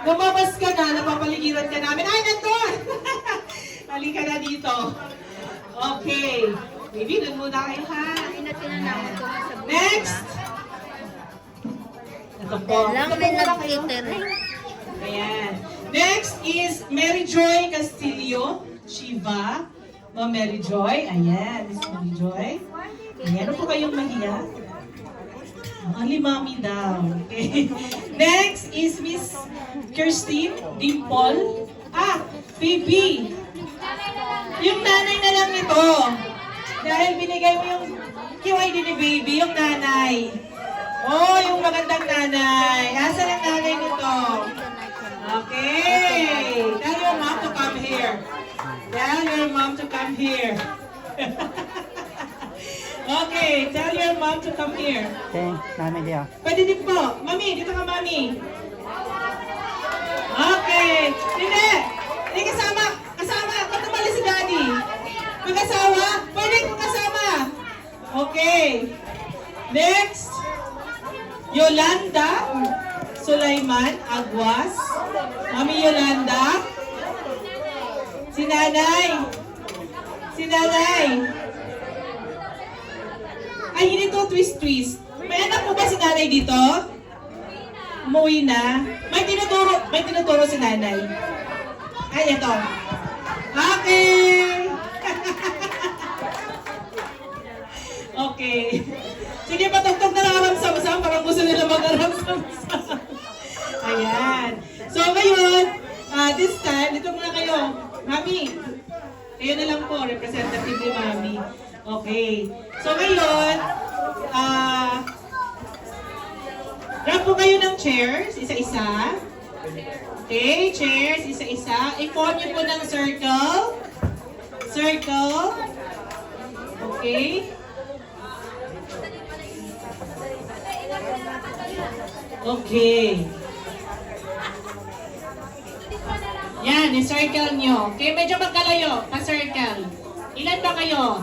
Lumabas ka na, napapaligiran ka namin. Ay, nandun! Halika na dito. Okay. Baby, dun muna kayo ha. Next! Ito po. Lang may nag-catering. Ayan. Next is Mary Joy Castillo. Shiva. Ma'am Mary Joy. Ayan, Miss Mary Joy. Ayan, ano po kayong mahiya? Only mommy daw. Okay. Next is Miss Kirstine Dimple. Baby. Yung nanay na lang ito. Dahil binigay mo yung QID ni baby, yung nanay. Oh, yung magandang nanay. Asan ang nanay nito? Okay. Tell your mom to come here. Tell your mom to come here. Okay, tell your mom to come here. Okay, nanay dia. Pwede din po. Mami, dito ka, mami. Okay. Hindi. Hindi kasama. Kasama. Ba't tumali si daddy? Mag-asawa? Pwede kong kasama. Okay. Next. Yolanda Sulaiman Aguas. Mami Yolanda. Si nanay. Si nanay. Ay, hindi to twist-twist. May anak mo ba si nanay dito? Umuwi na. May tinuturo si nanay. Ay, ito. Okay. Okay. Sige, patugtog na lang aram-sam-sam. Parang gusto nila mag-aram-sam-sam. Ayan. So, ngayon, this time, dito muna kayo. Mami, kayo na lang po, representative ni Mami. Okay. So, ngayon, grab po kayo ng chairs, isa-isa. Okay, chairs, isa-isa. I-form niyo po ng circle. Circle. Okay. Okay. Yan, i-circle nyo. Okay, medyo magkalayo. Pa-circle. Ilan ba kayo?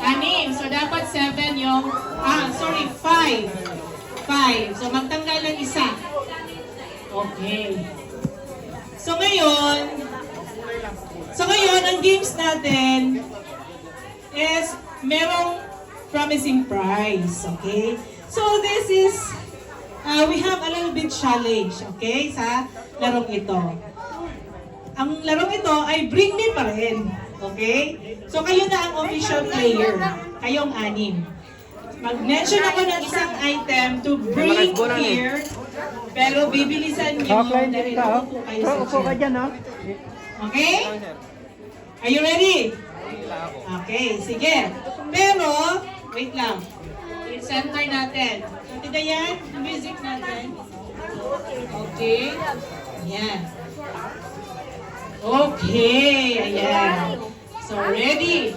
6. So, dapat 7 yung... 5. 5. So, magtanggal ng isa. Okay. So, ngayon, ang games natin is merong promising prize. Okay? So, this is... we have a little bit challenge. Okay? Sa larong ito. Ang larong ito ay bring me pa rin. Okay? So, kayo na ang official player. Kayong 6. Mag-mention ako ng isang item to bring here. Pero bibilisan nyo dahil upo kayo sa Upo ka chair. dyan, no? Okay? Are you ready? Okay, sige. Pero, wait lang. I-center natin. Tita yan, yung music natin. Okay. Ayan. Okay, ayan. So, ready?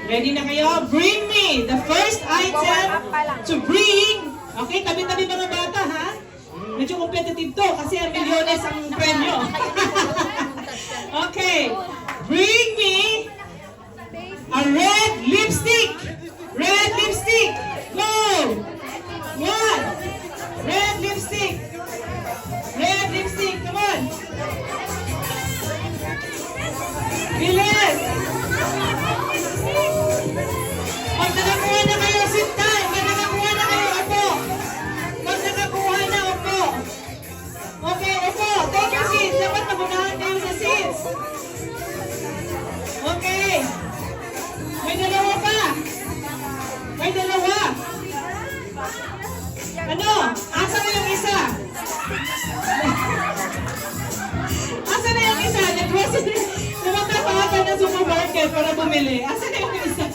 Ready na kayo? Bring me the first item to bring. Okay, tabi-tabi mga bata, ha? Medyo competitive to kasi ang milyones ang premyo. Okay. Bring me a red lipstick. Red lipstick. Go! 1. Red lipstick. Red lipstick. Come on. Bilis! Pag nakakuha na kayo, sit time. Pag nakakuha na kayo, upo. Pag nakakuha na, upo. Okay, upo. Take your seats. Dapat magunahan kayo sa seats. Okay. May dalawa pa. May dalawa. Ano? Asa na yung isa? Asa na yung isa? Namakapagatan na supermarket para bumili. Asa na yung isa?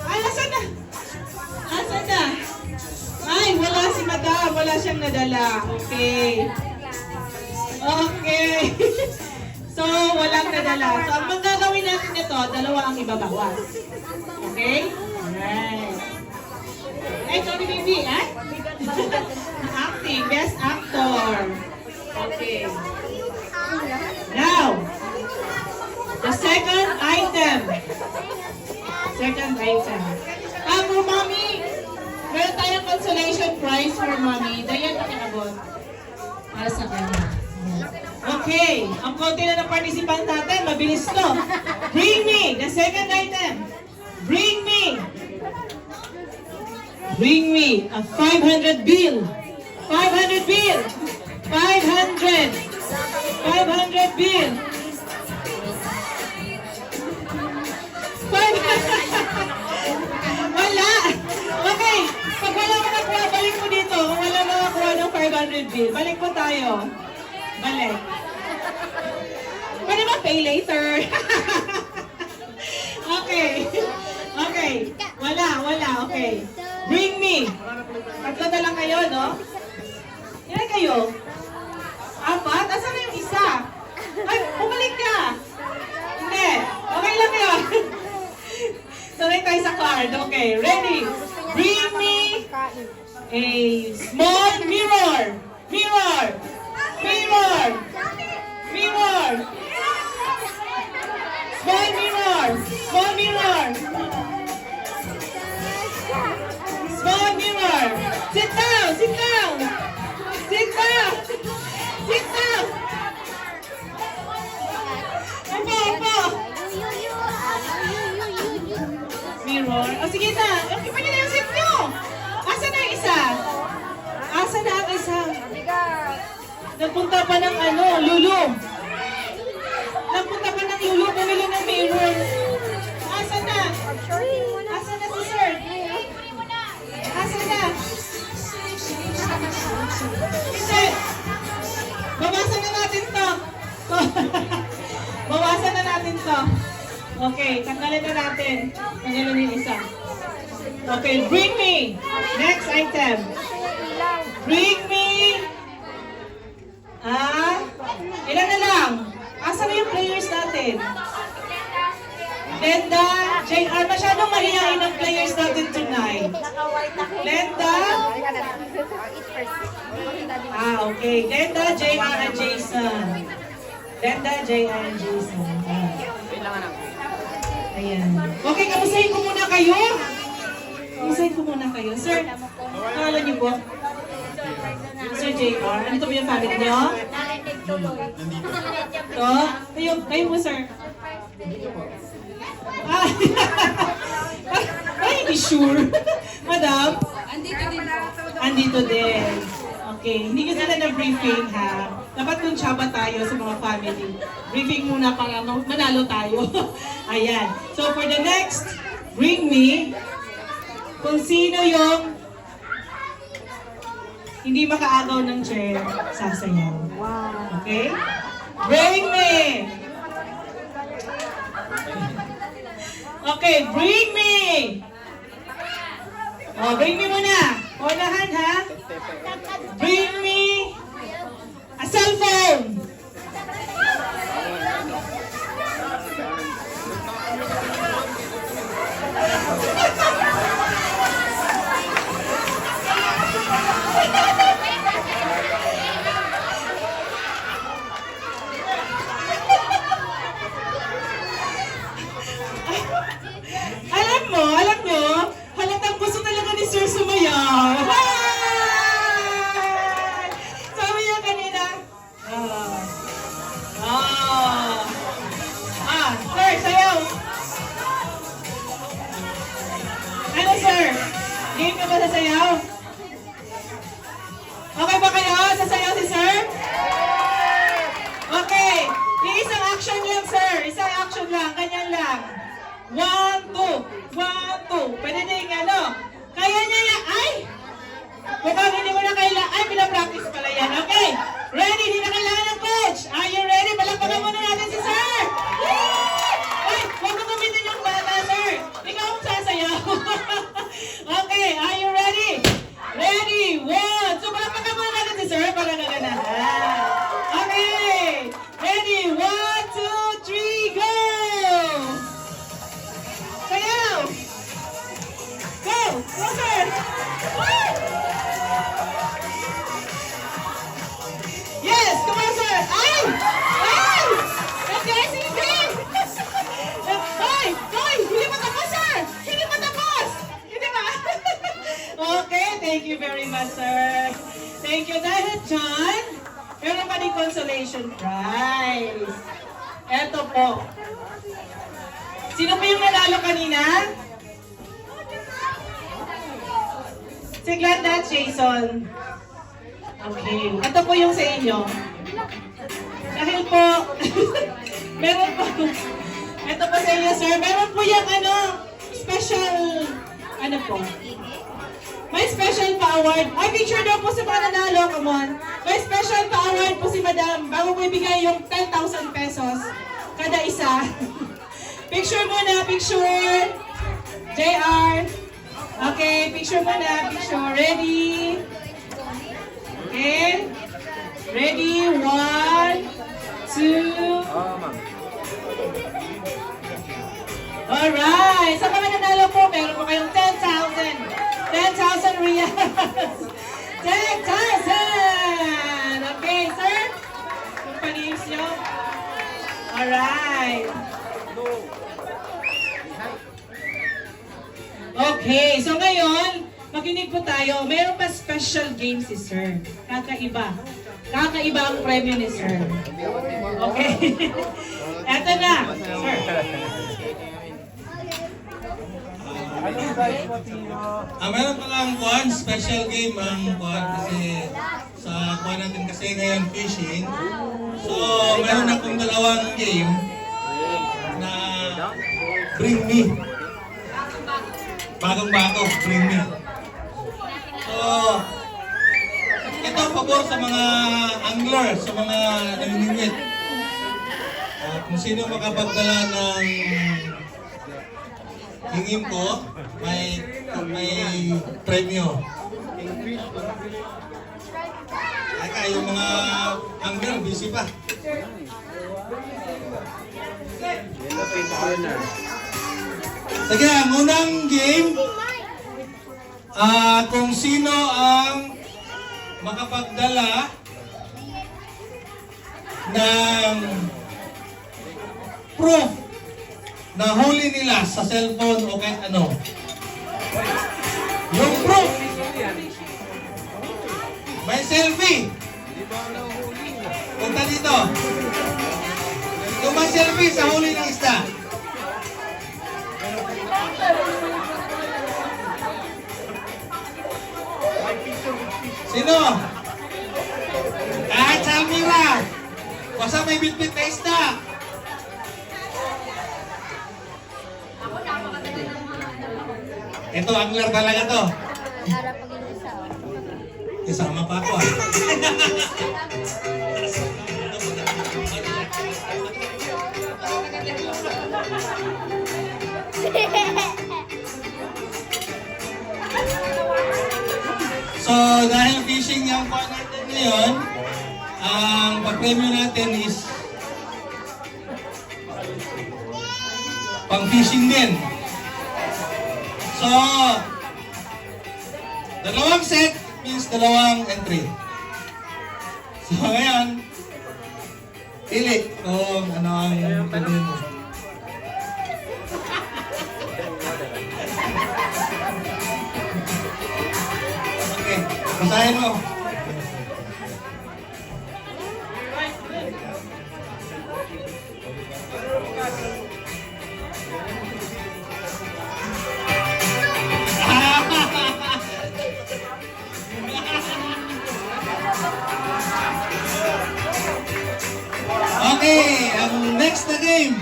Ay, asa na? Asa na? Ay, wala si madam. Wala siyang nadala. Okay. Okay. So, walang nadala. So, ang magagawin natin ito, 2 ang ibabawas. Okay? Alright. Ay, sorry baby, eh? Acting, best actor. Okay. Now, the second item. Second item. For mommy, meron tayong consolation prize for mommy. Dayan, pakinabot. para sa kanya. Okay, ang konti na ng participant natin, mabilis to. Bring me, the second item. Bring me a 500 bill. 500 bill. 500 bill. 500. Wala. Okay, pag wala mo nakuha, balik mo dito. Kung wala mo nakuha ng 500 bill, balik mo tayo. Balik. Pwede ba pay later? Okay. Okay. Wala. Okay. Bring me. Tatlo na lang kayo, no? Ilan kayo? Apat? Asan na yung isa? Ay, bumalik ka. Hindi. Okay lang yun. Sanay tayo sa card. Okay, ready? Bring me a small mirror. Mirror. Mirror. Mirror. Small mirror. Small mirror. Small mirror. Sit down. Sit down. Sit down. Sit down. Opo. Mirror. O sige na. Iba niyo na yung sit nyo. Asa na yung isa? Asa na ang isa? Nagpunta pa ng Lulu. Nagpunta pa ng Lulu. Bumili ng mirror. Asa na? Asa na si sir? Asa na? Hindi. Bawasan na natin to. Bawasan na natin to. Okay, tanggalin na natin. Tanggalin yung isa. Okay, bring me. Next item. Bring me. Ilan na lang? Asa na yung players natin? Glenda, JR, masyadong mahihain ang players natin tonight. Glenda? Okay. Glenda, JR, and Jason. Glenda, JR, and Jason. Ayan. Okay, kamusahin ko muna kayo. Kamusahin ko muna kayo. Sir, pangalan niyo po? Sir JR, ano ba yung family niyo? Ito? Kayo mo, sir? Ay, hindi sure. Madam? Andito din. Okay, hindi ka sila na briefing, ha? Dapat kung tsaba tayo sa mga family. Briefing muna para manalo tayo. Ayan. So for the next, bring me, kung sino yung hindi makaagaw ng chair, sasayaw. Okay? Bring me! Okay, bring me! Bring me muna. Unahan, ha? Bring me a cell phone! Alam nyo, halatang gusto talaga ni Sir sumayaw. Hi! Sabi niya kanina, sir, sayaw. Ano, sir? Game ka ba sa sayaw? Okay ba kayo? Sasayaw si sir? Okay. Isang action lang, sir. Isang action lang. Ganyan lang. 1, 2. 1, 2. Pwede na yung Kaya niya yan. Ay! Mukhang hindi mo na kailangan. Ay, pinapractice pala yan. Okay. Ready? Hindi na kailangan ng coach. Are you ready? Palakpakan muna natin si sir. Ay, huwag mo gamitin yung bata, sir. Ikaw ang sasayaw. Okay. Are you ready? Ready? 1. So, palakpakan muna natin si sir para naganahan. Okay. Ready? 1, 2, 3, go! Sayaw! Go! Go, sir! Woo! Yes! Come on, sir! Ay! Ay! Okay, sige! Ay! Ay! Hindi pa tapos, sir! Hindi pa tapos! Hindi ba? Okay, thank you very much, sir. Thank you, dahil dyan. Meron ka din consolation prize. Eto po. Sino po yung nanalo kanina? Si Glenda at Jason. Okay. Ito po yung sa inyo. Dahil po, meron po, ito po sa inyo, sir. Meron po yung special, po? May special pa-award. Ay, picture daw po sa mga nanalo. Come on. May special pa-award po si Madam bago po ibigay yung 10,000 pesos kada isa. Picture muna, picture. JR. Okay, picture muna, picture. Ready? Okay. Ready? 1, 2. Alright. Sa mga nanalo po, meron po kayong 10,000. 10,000 reals. 10,000! Okay, sir? Yung panames nyo. Alright. Okay, so ngayon, makinig po tayo. Mayroon pa special game si sir. Kakaiba. Kakaiba ang premyo ni sir. Okay. Eto na, sir. Meron palang kuwan, special game ang kuwan kasi sa kuwan natin kasi ngayon fishing. So, meron akong dalawang game na Bring Me. Bagong-bago, Bring Me. So, ito pabor sa mga angler, sa mga namimimit. Kung sino makapagdala ng hingin ko, may premyo. Ay, yung mga angler, busy pa. Sige, ang unang game, kung sino ang makapagdala ng proof na huli nila sa cellphone o kahit ano. Yung proof. May selfie. Punta dito. Yung may selfie sa huli ng isda. Sino? Kahit sa Almira. Basta may bitbit na isda. Ito, angler talaga to. Isama pa ako So, dahil fishing yung kuha natin ngayon, ang pag-premyo natin is pang-fishing din. So, dalawang set means dalawang entry. So, ngayon, pili kung ano ang piliin mo. Okay, basahin mo. Okay, ang next na game.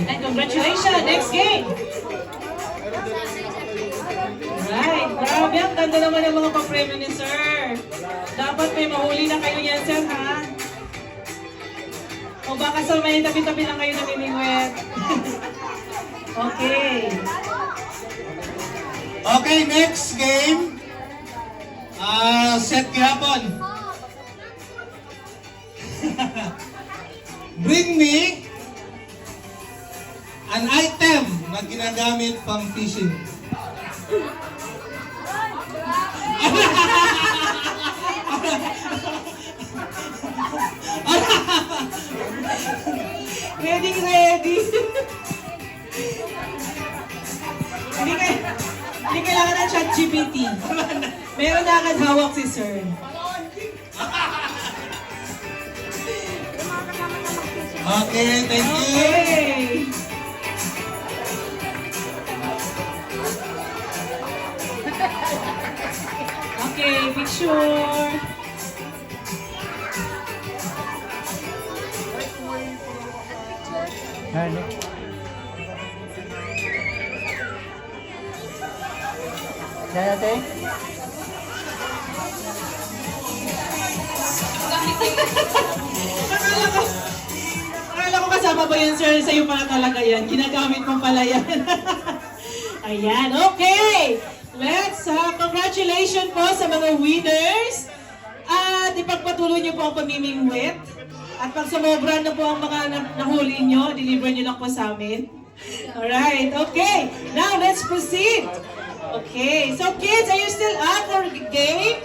And congratulations, next game. Right, grabe, ang ganda naman ng mga pa-premyo ni sir. Dapat may mahuli na kayo yan, sir, ha? O baka sa may tabi-tabi lang kayo namimingwet. Okay. Okay, next game. Set gihapon. Bring me an item na ginagamit pang fishing. Ready, ready. Hindi kailangan ng chat GPT. Meron na agad hawak si sir. Okay, thank you. Okay. Okay, picture. Yan natin. Akala ko kasama ba yan, sir? Sa'yo pala talaga yan. Ginagamit mo pala yan. Ayan, okay. Let's, congratulations po sa mga winners. At ipagpatuloy niyo po ang pamimingwit. At pag sumobra na po ang mga nahuli niyo, deliver niyo lang po sa amin. Alright, okay. Now, let's proceed. Okay, so kids, are you still up for the game?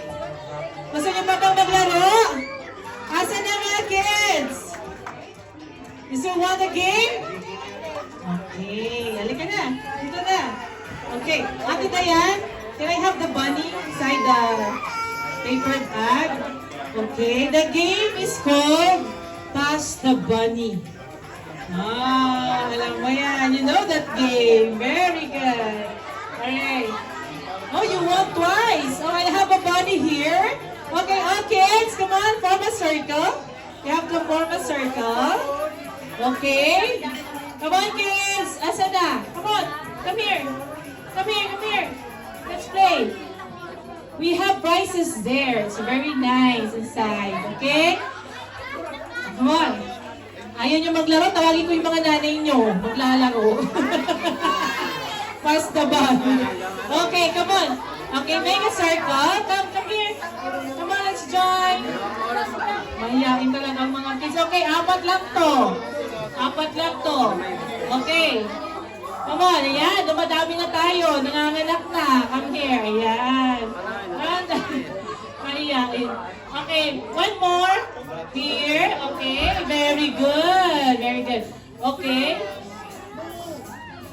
Gusto niyo pa bang maglaro? Asan na mga kids? You still want the game? Okay, halika na. Dito na. Okay, Ate Dayan, can I have the bunny inside the paper bag? Okay, the game is called Pass the Bunny. Ah, alam mo yan. You know that game. Very good. Alright. Oh, you won twice. Oh, I have a bunny here. Okay, all kids, come on, form a circle. You have to form a circle. Okay. Come on, kids. Asa na? Come on. Come here. Come here, come here. Let's play. We have prizes there. It's very nice inside. Okay? Come on. Ayaw nyo maglaro, tawagin ko yung mga nanay nyo. Maglalaro. Pass the ball. Okay, come on. Okay, make a circle. Come here. Come on, let's join. Mahihain talaga ang mga kids. Okay, apat lang to. Apat lang to. Okay. Come on, ayan. Dumadami na tayo. Nanganganak na. Come here. Ayan. Mahihain. Okay, one more. Here. Okay, very good. Very good. Okay.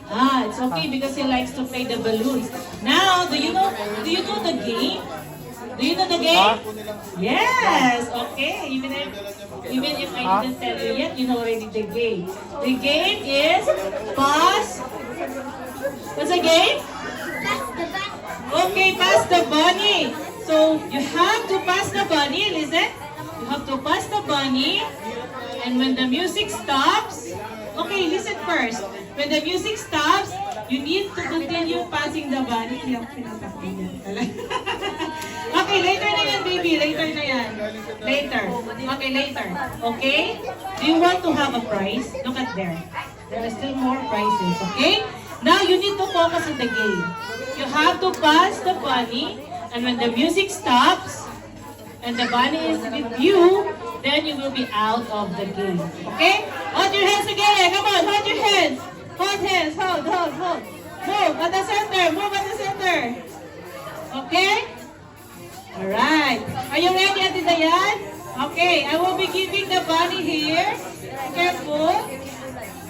Ah, it's okay because he likes to play the balloons. Now, do you know the game? Do you know the game? Yes. Okay. Even if I didn't tell you yet, you know already the game. The game is pass. What's the game? Okay, pass the bunny. So you have to pass the bunny. Listen. You have to pass the bunny, and when the music stops. Okay, listen first. When the music stops, you need to continue passing the bunny. Hindi ako pinatakbo yan. Okay, later na yan, baby. Later na yan. Later. Okay, later. Okay? Do you want to have a prize? Look at there. There are still more prizes, okay? Now, you need to focus on the game. You have to pass the bunny, and when the music stops, and the bunny is with you, then you will be out of the game. Okay? Hold your hands together. Come on, hold your hands. Hold hands. Hold. Move at the center. Move at the center. Okay? Alright. Are you ready, Ate Dayan? Okay, I will be giving the bunny here. Careful.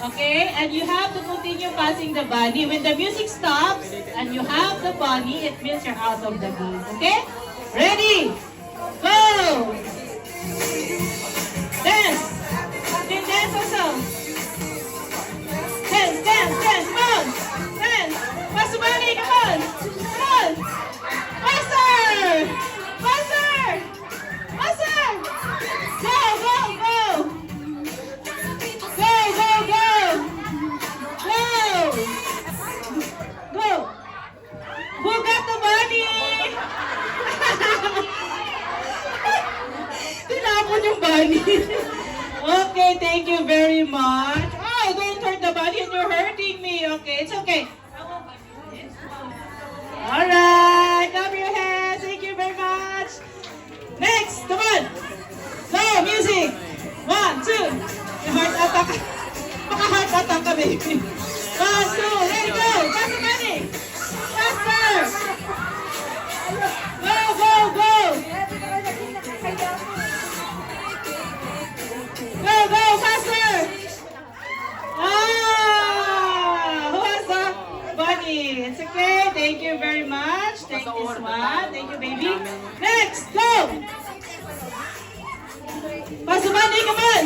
Okay, and you have to continue passing the bunny. When the music stops and you have the bunny, it means you're out of the game. Okay? Ready? Go! Dance! Then dance also. Dance, come on! Dance! Pass the bunny, come on! Come on! Faster! Faster! Faster! Go! Go! Who got the bunny? Tinapon yung bunny. Okay, thank you very much. Oh, don't hurt the bunny and you're hurting me. Okay, it's okay. Alright, clap your hands. Thank you very much. Next, come on. Go, music. 1, 2. Heart attack. Maka-heart attack ka, baby. 1, 2, ready, go. Pass the bunny. Faster. Go. Go, faster! One. Thank you, baby. Next, go! Pasumani, come on!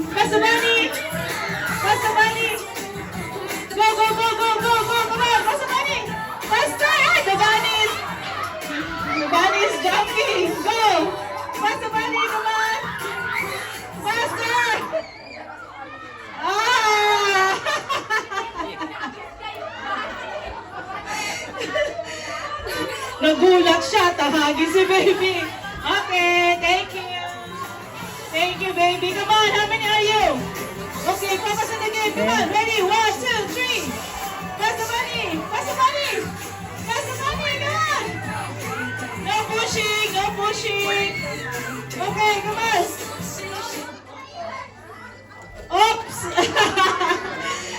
Pasumani! Pasumani! Go, go, go, go, go, go! Come on, Pasumani! Faster! Ah, the bunny is jumping! Go! Pasumani, come on! Faster! Ah! Nagulat siya, tahagi si baby. Okay, thank you. Thank you, baby. Come on, how many are you? Okay, focus on the game. Come on, ready? 1, 2, 3. Pass the money. Pass the money. Pass the money. Come on. No pushing. No pushing. Okay, come on. Oops.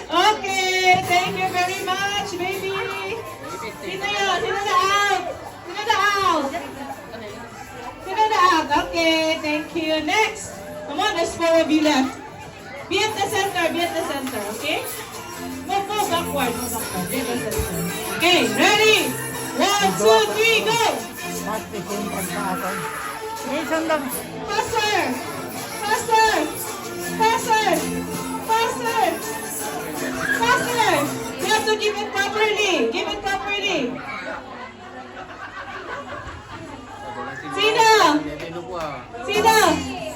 Okay, thank you very much, baby. Sino yun? Sino na out? Sino na out? Sino na out? Okay, thank you. Next. Come on, there's 4 of you left. Be at the center, okay? Go backward, Be at the center. Okay, ready? 1, 2, 3, go! Faster! Faster! Faster! Faster! Faster! You have to give it properly. Give it properly. Sino? Sino?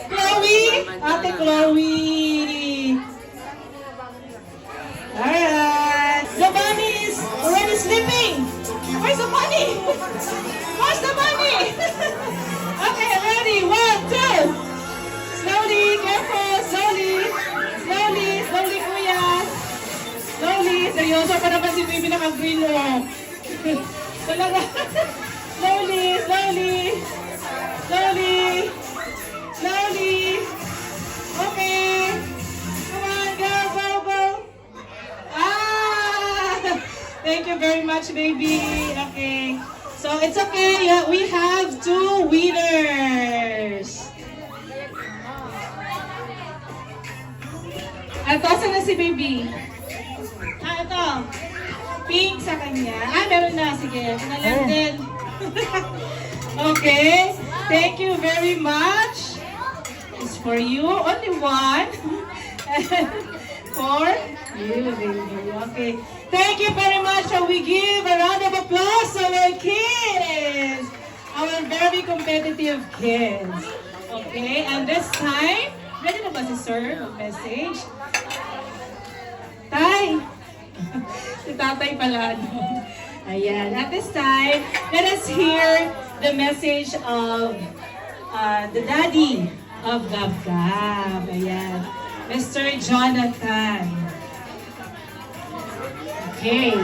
Chloe? Ate Chloe. Alright. The bunny is already sleeping. Where's the bunny? Where's the bunny? Okay, ready? 1, 2. Slowly, careful, slowly. Slowly, slowly, kuya. Slowly. Seryoso pa naman si baby naka-green rock. Talaga. Slowly, slowly. Slowly. Slowly. Okay. Come on, go, go, go. Ah! Thank you very much, baby. Okay. So, it's okay. We have 2 winners. Ito, saan na si baby? Ah, ito. Pink sa kanya. Ah, meron na. Sige, na lang din. Okay. Thank you very much. It's for you. Only 1. For you, baby. Okay. Thank you very much. So we give a round of applause to our kids. Our very competitive kids. Okay. And this time, ready na ba si Sir mag-message? Tay! Si tatay pala doon. Ayan. At this time, let us hear the message of the daddy of Gab-Gab. Ayan. Mr. Jonathan. Okay.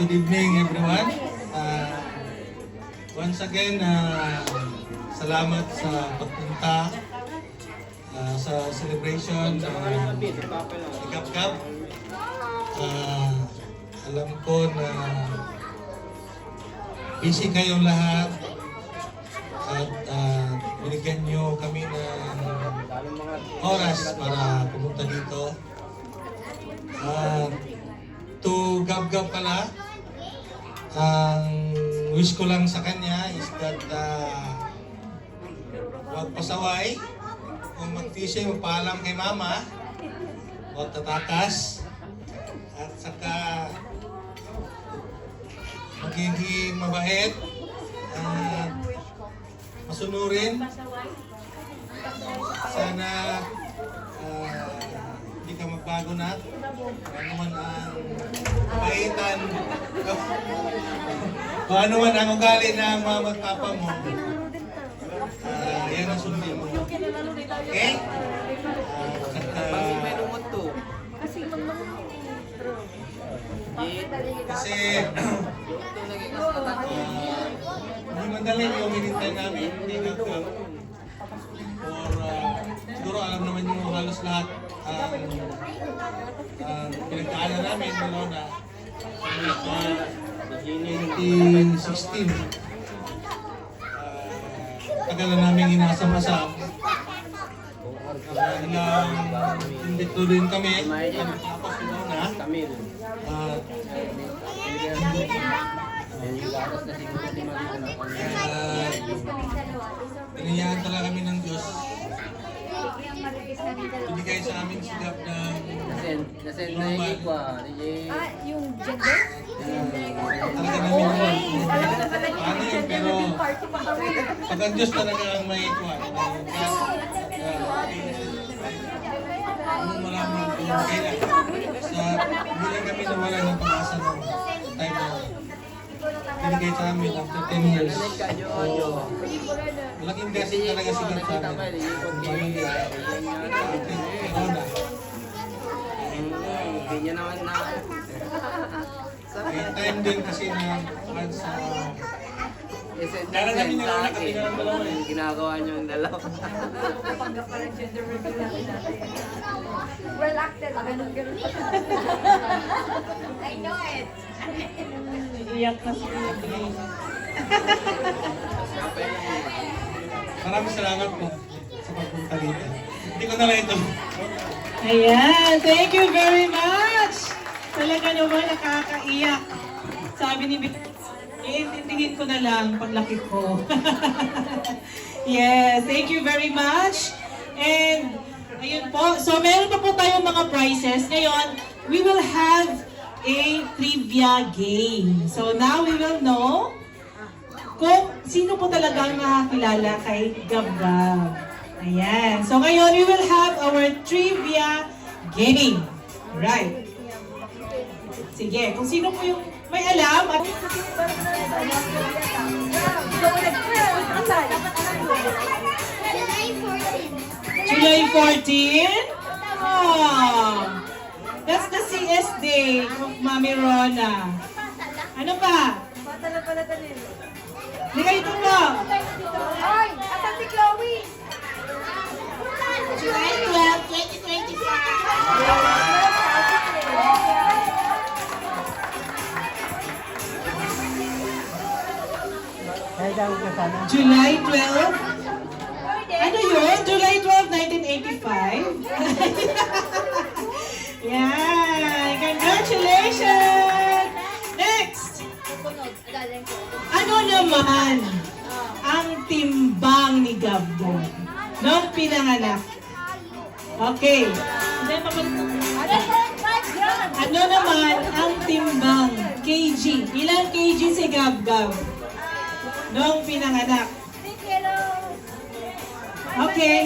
Good evening, everyone. Once again, salamat sa pagpunta sa celebration ni Gab-Gab. Alam ko na busy kayong lahat at binigyan nyo kami ng oras para pumunta dito. To Gab-Gab pala, ang wish ko lang sa kanya is that huwag pasaway. Kung mag-fishing, magpaalam kay mama. Huwag tatakas. At saka magiging mabait. Masunurin. Sana hindi ka magbago na. Ano man ang kabaitan, kung ano man ang ugali ng mama at papa mo, yan ang sundin mo. Okay? Kasi hindi madali yung minintay namin, hindi Gab-Gab. Or siguro alam naman yung halos lahat pinagdaanan namin, na 2016. Tagal na namin inasam-asam. Ilang hindi tuloy kami. Tapos na. Biniyaan talaga kami ng Diyos. Binigay sa amin sigap ng Nasend na yung ikwa. Yung gender? talaga namin paano yun, pero pag ang Diyos talaga ang may ikuha. Maraming kailan. Hindi lang kami nawala ng pag-asa ng time na binigay sa amin after 10 years. So, malaking blessing talaga sigap sa amin. Corona. Ganyan naman na. May time din kasi na once Kaya namin yung anak at tingnan ng dalawa eh. Ginagawa niyo yung dalawa. Well acted. Ganun. I know it. Iyak na si Grace. maraming salamat po sa pagpunta dito. Hindi ko na lang ito. Ayan, thank you very much. Talaga naman nakakaiyak. Sabi ni Vic, iintindihin ko na lang paglaki ko. Yes, thank you very much. And ayun po, so meron pa po tayong mga prizes. Ngayon, we will have a trivia game. So now we will know kung sino po talaga ang nakakilala kay Gab-Gab. Ayan. So ngayon, we will have our trivia game. Right. Sige, kung sino po yung may alam at July 14? Oh, that's the CS Day of Mami Rona. Ano pa? Liga ito po. Ay! Asan si Chloe? July 12, 2025. Kaya daw ka sana. July 12? Ano yun? July 12, 1985? Yan! Congratulations! Next! Ano naman ang timbang ni Gab-Gab noong pinanganak? Okay. Ano naman ang timbang? KG. Ilang KG si Gab-Gab noong pinanganak? Okay.